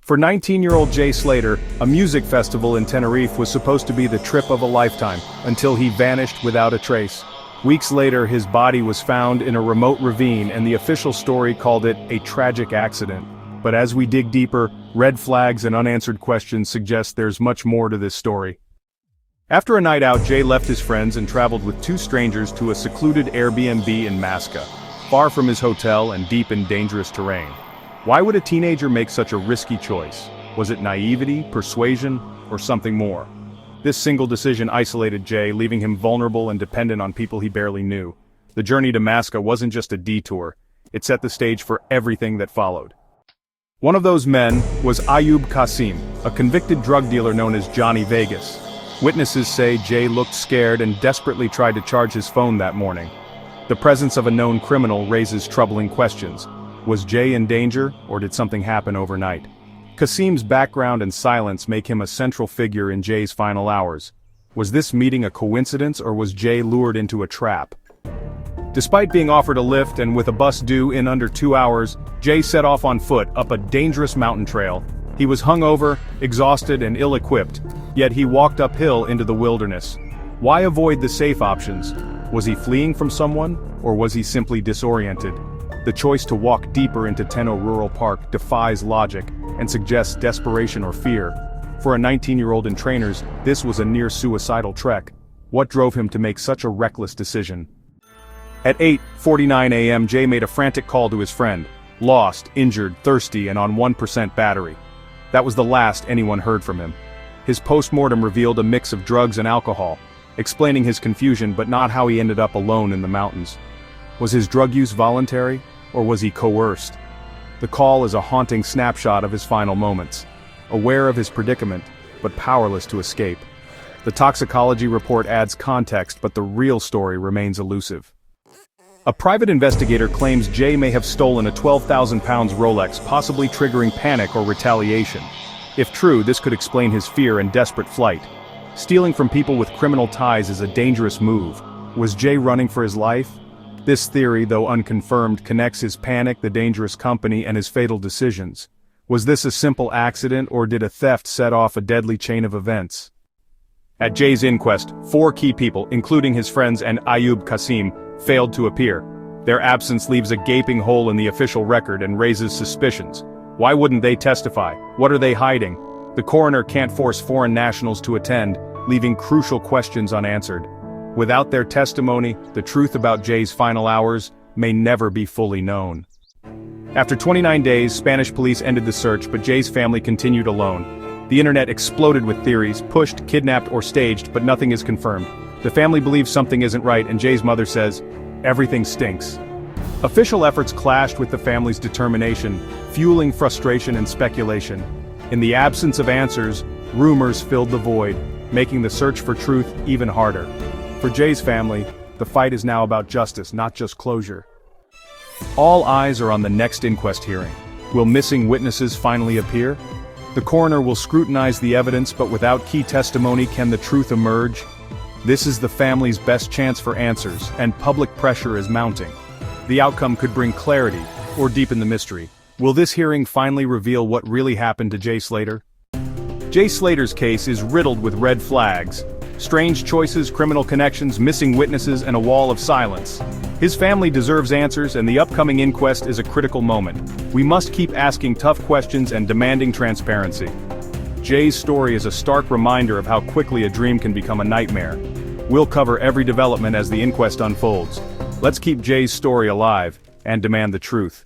For 19-year-old Jay Slater, a music festival in Tenerife was supposed to be the trip of a lifetime, until he vanished without a trace. Weeks later, his body was found in a remote ravine, and the official story called it a tragic accident. But as we dig deeper, red flags and unanswered questions suggest there's much more to this story. After a night out, Jay left his friends and traveled with two strangers to a secluded Airbnb in Masca, far from his hotel and deep in dangerous terrain. Why would a teenager make such a risky choice? Was it naivety, persuasion, or something more? This single decision isolated Jay, leaving him vulnerable and dependent on people he barely knew. The journey to Masca wasn't just a detour, it set the stage for everything that followed. One of those men was Ayub Qasim, a convicted drug dealer known as Johnny Vegas. Witnesses say Jay looked scared and desperately tried to charge his phone that morning. The presence of a known criminal raises troubling questions. Was Jay in danger, or did something happen overnight? Qasim's background and silence make him a central figure in Jay's final hours. Was this meeting a coincidence, or was Jay lured into a trap? Despite being offered a lift and with a bus due in under 2 hours, Jay set off on foot up a dangerous mountain trail. He was hungover, exhausted, and ill-equipped, yet he walked uphill into the wilderness. Why avoid the safe options? Was he fleeing from someone, or was he simply disoriented? The choice to walk deeper into Tenno Rural Park defies logic and suggests desperation or fear. For a 19-year-old in trainers, this was a near-suicidal trek. What drove him to make such a reckless decision? At 8:49 a.m., Jay made a frantic call to his friend. Lost, injured, thirsty, and on 1% battery. That was the last anyone heard from him. His post-mortem revealed a mix of drugs and alcohol, explaining his confusion but not how he ended up alone in the mountains. Was his drug use voluntary, or was he coerced? The call is a haunting snapshot of his final moments. Aware of his predicament, but powerless to escape. The toxicology report adds context, but the real story remains elusive. A private investigator claims Jay may have stolen a 12,000 pounds Rolex, possibly triggering panic or retaliation. If true, this could explain his fear and desperate flight. Stealing from people with criminal ties is a dangerous move. Was Jay running for his life? This theory, though unconfirmed, connects his panic, the dangerous company, and his fatal decisions. Was this a simple accident, or did a theft set off a deadly chain of events? At Jay's inquest, 4 key people, including his friends and Ayub Qasim, failed to appear. Their absence leaves a gaping hole in the official record and raises suspicions. Why wouldn't they testify? What are they hiding? The coroner can't force foreign nationals to attend, leaving crucial questions unanswered. Without their testimony, the truth about Jay's final hours may never be fully known. After 29 days, Spanish police ended the search, but Jay's family continued alone. The internet exploded with theories, pushed, kidnapped, or staged, but nothing is confirmed. The family believes something isn't right, and Jay's mother says, "Everything stinks." Official efforts clashed with the family's determination, fueling frustration and speculation. In the absence of answers, rumors filled the void, making the search for truth even harder. For Jay's family, the fight is now about justice, not just closure. All eyes are on the next inquest hearing. Will missing witnesses finally appear? The coroner will scrutinize the evidence, but without key testimony, can the truth emerge? This is the family's best chance for answers, and public pressure is mounting. The outcome could bring clarity, or deepen the mystery. Will this hearing finally reveal what really happened to Jay Slater? Jay Slater's case is riddled with red flags. Strange choices, criminal connections, missing witnesses, and a wall of silence. His family deserves answers, and the upcoming inquest is a critical moment. We must keep asking tough questions and demanding transparency. Jay's story is a stark reminder of how quickly a dream can become a nightmare. We'll cover every development as the inquest unfolds. Let's keep Jay's story alive, and demand the truth.